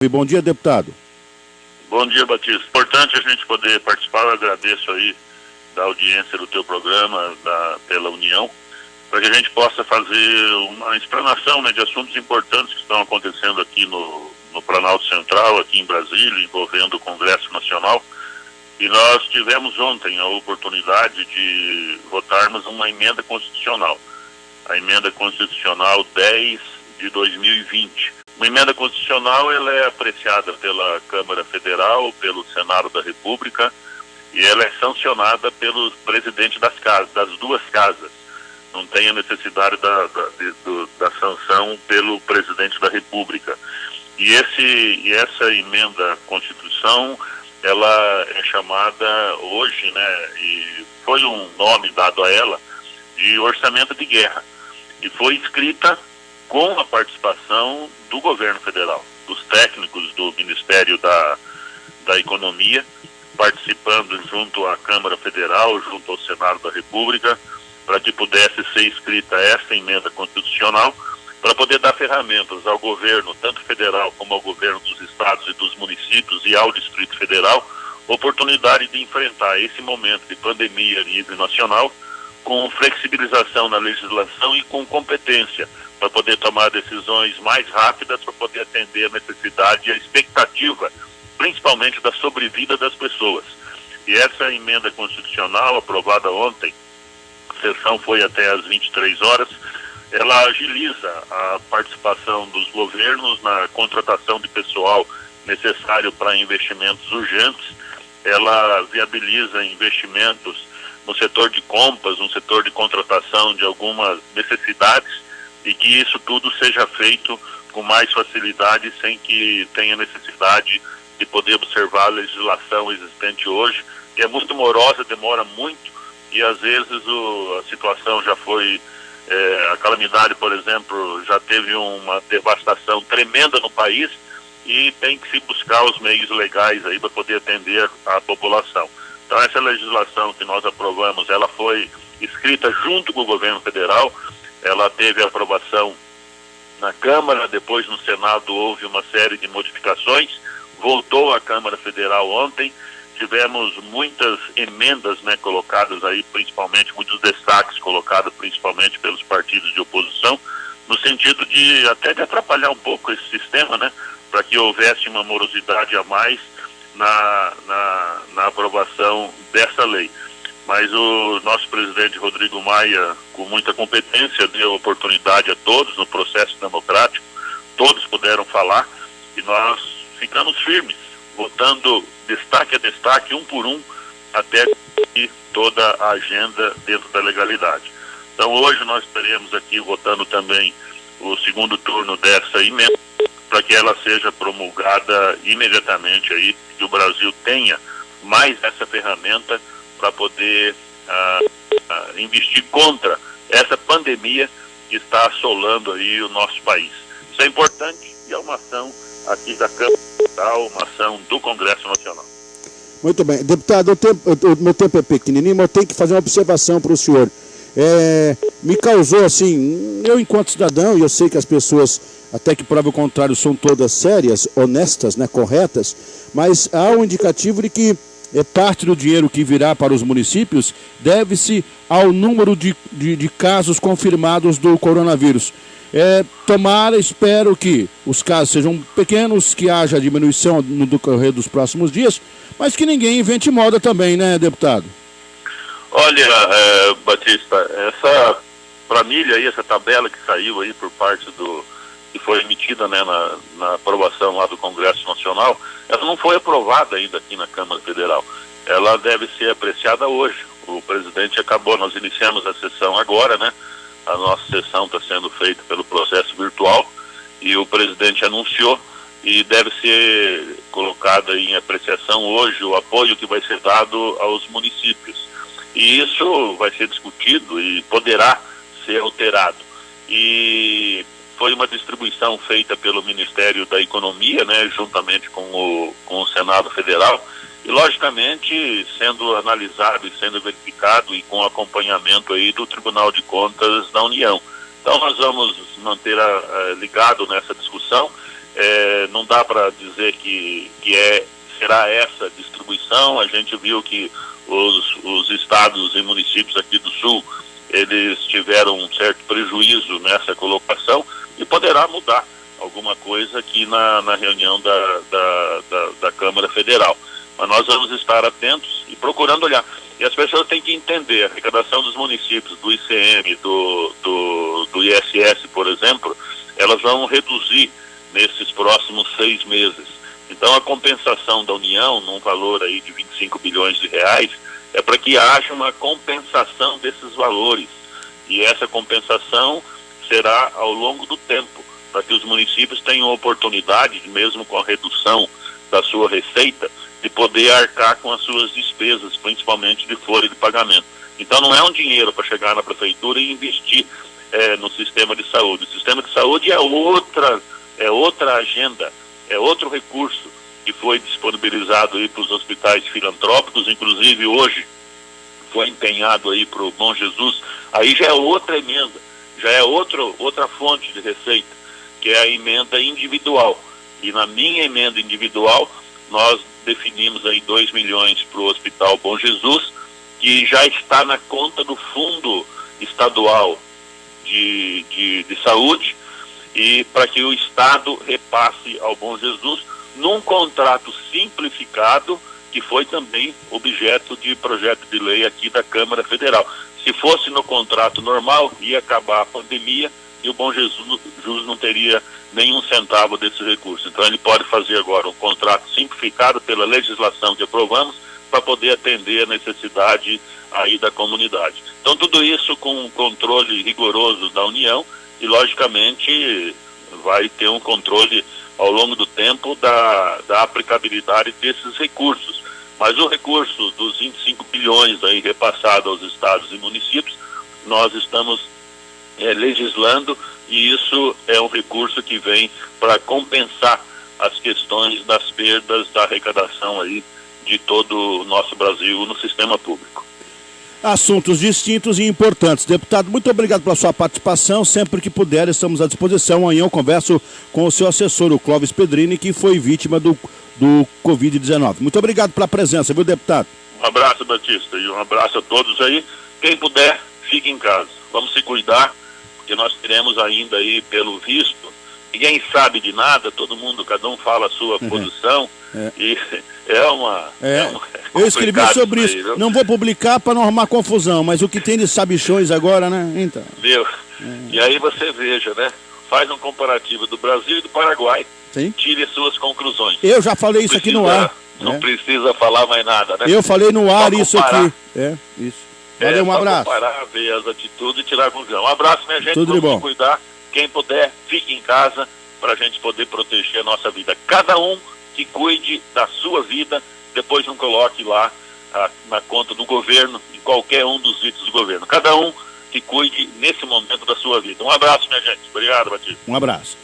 Bom dia, deputado. Bom dia, Batista. Importante a gente poder participar. Eu agradeço aí da audiência do teu programa, pela União, para que a gente possa fazer uma explanação, né, de assuntos importantes que estão acontecendo aqui no Planalto Central, aqui em Brasília, envolvendo o Congresso Nacional. E nós tivemos ontem a oportunidade de votarmos uma emenda constitucional, a emenda constitucional 10 de 2020. Uma emenda constitucional, ela é apreciada pela Câmara Federal, pelo Senado da República, e ela é sancionada pelos presidentes das duas casas. Não tem a necessidade da sanção pelo presidente da República. E essa emenda à Constituição, ela é chamada hoje, né, e foi um nome dado a ela, de orçamento de guerra. E foi escrita com a participação do governo federal, dos técnicos do Ministério da Economia, participando junto à Câmara Federal, junto ao Senado da República, para que pudesse ser escrita essa emenda constitucional, para poder dar ferramentas ao governo, tanto federal como ao governo dos estados e dos municípios e ao Distrito Federal, oportunidade de enfrentar esse momento de pandemia a nível nacional, com flexibilização na legislação e com competência, para poder tomar decisões mais rápidas, para poder atender a necessidade e a expectativa, principalmente da sobrevida das pessoas. E essa emenda constitucional, aprovada ontem, a sessão foi até às 23 horas, ela agiliza a participação dos governos na contratação de pessoal necessário para investimentos urgentes, ela viabiliza investimentos no setor de compras, no setor de contratação de algumas necessidades, e que isso tudo seja feito com mais facilidade, sem que tenha necessidade de poder observar a legislação existente hoje, que é muito morosa, demora muito, e às vezes a situação já foi, a calamidade, por exemplo, já teve uma devastação tremenda no país, e tem que se buscar os meios legais aí para poder atender a população. Então essa legislação que nós aprovamos, ela foi escrita junto com o governo federal, ela teve aprovação na Câmara, depois no Senado houve uma série de modificações, voltou à Câmara Federal ontem, tivemos muitas emendas, né, colocadas aí, principalmente, muitos destaques colocados principalmente pelos partidos de oposição, no sentido de até de atrapalhar um pouco esse sistema, né, para que houvesse uma morosidade a mais na aprovação dessa lei. Mas o nosso presidente Rodrigo Maia, com muita competência, deu oportunidade a todos no processo democrático, todos puderam falar, e nós ficamos firmes, votando destaque a destaque, um por um, até toda a agenda dentro da legalidade. Então hoje nós estaremos aqui votando também o segundo turno dessa emenda, para que ela seja promulgada imediatamente aí, que o Brasil tenha mais essa ferramenta para poder investir contra essa pandemia que está assolando aí o nosso país. Isso é importante e é uma ação aqui da Câmara, uma ação do Congresso Nacional. Muito bem. Deputado, meu tempo é pequenininho, mas eu tenho que fazer uma observação para o senhor. Me causou assim, eu enquanto cidadão, e eu sei que as pessoas, até que prova o contrário, são todas sérias, honestas, né, corretas, mas há um indicativo de que parte do dinheiro que virá para os municípios deve-se ao número de casos confirmados do coronavírus. Tomara, espero que os casos sejam pequenos, que haja diminuição no decorrer dos próximos dias, mas que ninguém invente moda também, né, deputado? Olha, Batista, essa planilha aí, essa tabela que saiu aí por parte que foi emitida, né, na aprovação lá do Congresso Nacional, ela não foi aprovada ainda aqui na Câmara Federal. Ela deve ser apreciada hoje. O presidente nós iniciamos a sessão agora, né? A nossa sessão está sendo feita pelo processo virtual e o presidente anunciou, e deve ser colocado em apreciação hoje o apoio que vai ser dado aos municípios. E isso vai ser discutido e poderá ser alterado. E foi uma distribuição feita pelo Ministério da Economia, né, juntamente com o Senado Federal, e logicamente sendo analisado e sendo verificado e com acompanhamento aí do Tribunal de Contas da União. Então nós vamos manter ligado nessa discussão. não dá para dizer que será essa distribuição. A gente viu que os estados e municípios aqui do Sul, eles tiveram um certo prejuízo nessa colocação e poderá mudar alguma coisa aqui na reunião da Câmara Federal. Mas nós vamos estar atentos e procurando olhar. E as pessoas têm que entender, a arrecadação dos municípios, do ICM, do ISS, por exemplo, elas vão reduzir nesses próximos 6 meses. Então a compensação da União, num valor aí de 25 bilhões de reais, é para que haja uma compensação desses valores. E essa compensação será ao longo do tempo, para que os municípios tenham oportunidade, mesmo com a redução da sua receita, de poder arcar com as suas despesas, principalmente de folha de pagamento. Então não é um dinheiro para chegar na prefeitura e investir no sistema de saúde. O sistema de saúde é outra agenda, é outro recurso que foi disponibilizado aí para os hospitais filantrópicos, inclusive hoje foi empenhado aí para o Bom Jesus. Aí já é outra emenda, já é outra fonte de receita, que é a emenda individual. E na minha emenda individual, nós definimos aí 2 milhões para o Hospital Bom Jesus, que já está na conta do Fundo Estadual de Saúde, e para que o Estado repasse ao Bom Jesus num contrato simplificado, que foi também objeto de projeto de lei aqui da Câmara Federal. Se fosse no contrato normal, ia acabar a pandemia e o Bom Jesus não teria nenhum centavo desse recurso. Então ele pode fazer agora um contrato simplificado pela legislação que aprovamos para poder atender a necessidade aí da comunidade. Então tudo isso com um controle rigoroso da União e logicamente vai ter um controle ao longo do tempo da aplicabilidade desses recursos. Mas o recurso dos 25 bilhões aí repassado aos estados e municípios, nós estamos legislando, e isso é um recurso que vem para compensar as questões das perdas da arrecadação aí de todo o nosso Brasil no sistema público. Assuntos distintos e importantes. Deputado, muito obrigado pela sua participação. Sempre que puder, estamos à disposição. Amanhã eu converso com o seu assessor, o Clóvis Pedrini, que foi vítima do Covid-19. Muito obrigado pela presença, viu, deputado? Um abraço, Batista, e um abraço a todos aí. Quem puder, fique em casa. Vamos se cuidar, porque nós teremos ainda aí, pelo visto, ninguém sabe de nada, cada um fala a sua posição, e eu escrevi sobre isso. Aí, não vou publicar para não arrumar confusão, mas o que tem de sabichões agora, né? Então. Viu? E aí você veja, né? Faz um comparativo do Brasil e do Paraguai. Sim. Tire as suas conclusões. Eu já falei isso aqui no ar. Não precisa falar mais nada, né? Eu falei no ar isso aqui. Isso. Valeu, um abraço. Comparar, ver as atitudes e tirar a conclusão. Um abraço, minha gente. Tudo de bom. Se cuidar. Quem puder, fique em casa para a gente poder proteger a nossa vida. Cada um que cuide da sua vida, depois não coloque lá na conta do governo, em qualquer um dos itens do governo. Cada um que cuide nesse momento da sua vida. Um abraço, minha gente. Obrigado, Batista. Um abraço.